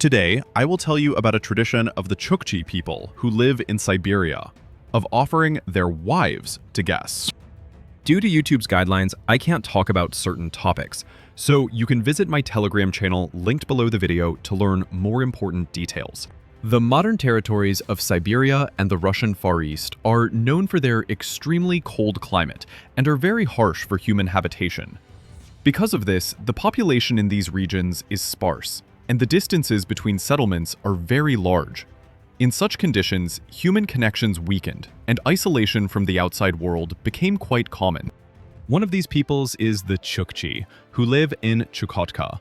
Today, I will tell you about a tradition of the Chukchi people who live in Siberia, of offering their wives to guests. Due to YouTube's guidelines, I can't talk about certain topics, so you can visit my Telegram channel linked below the video to learn more important details. The modern territories of Siberia and the Russian Far East are known for their extremely cold climate and are very harsh for human habitation. Because of this, the population in these regions is sparse, and the distances between settlements are very large. In such conditions, human connections weakened, and isolation from the outside world became quite common. One of these peoples is the Chukchi, who live in Chukotka.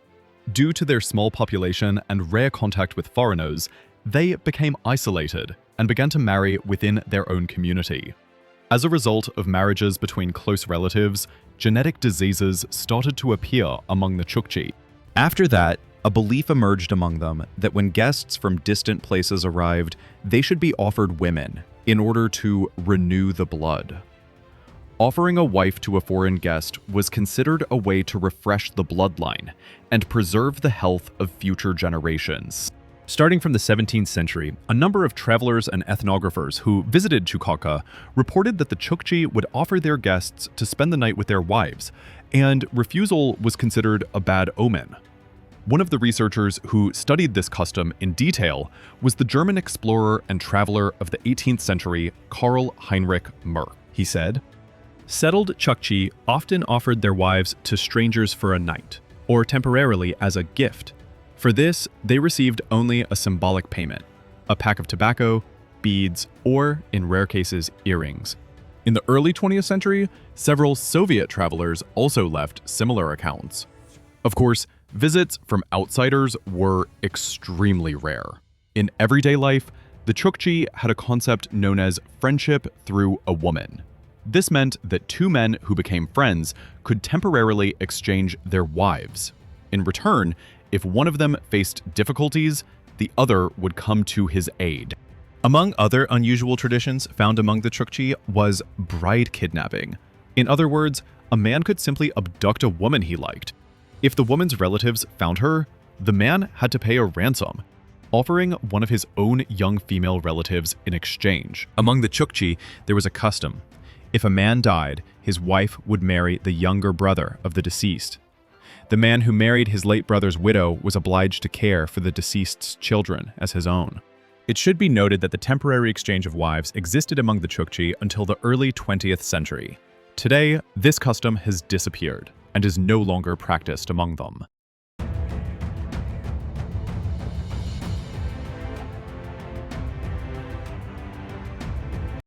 Due to their small population and rare contact with foreigners, they became isolated and began to marry within their own community. As a result of marriages between close relatives, genetic diseases started to appear among the Chukchi. After that, a belief emerged among them that when guests from distant places arrived, they should be offered women in order to renew the blood. Offering a wife to a foreign guest was considered a way to refresh the bloodline and preserve the health of future generations. Starting from the 17th century, a number of travelers and ethnographers who visited Chukotka reported that the Chukchi would offer their guests to spend the night with their wives, and refusal was considered a bad omen. One of the researchers who studied this custom in detail was the German explorer and traveler of the 18th century, Karl Heinrich Merck. He said, "Settled Chukchi often offered their wives to strangers for a night, or temporarily as a gift. For this, they received only a symbolic payment, a pack of tobacco, beads, or, in rare cases, earrings." In the early 20th century, several Soviet travelers also left similar accounts. Of course, visits from outsiders were extremely rare. In everyday life, the Chukchi had a concept known as friendship through a woman. This meant that two men who became friends could temporarily exchange their wives. In return, if one of them faced difficulties, the other would come to his aid. Among other unusual traditions found among the Chukchi was bride kidnapping. In other words, a man could simply abduct a woman he liked. If the woman's relatives found her, the man had to pay a ransom, offering one of his own young female relatives in exchange. Among the Chukchi, there was a custom. If a man died, his wife would marry the younger brother of the deceased. The man who married his late brother's widow was obliged to care for the deceased's children as his own. It should be noted that the temporary exchange of wives existed among the Chukchi until the early 20th century. Today, this custom has disappeared and is no longer practiced among them.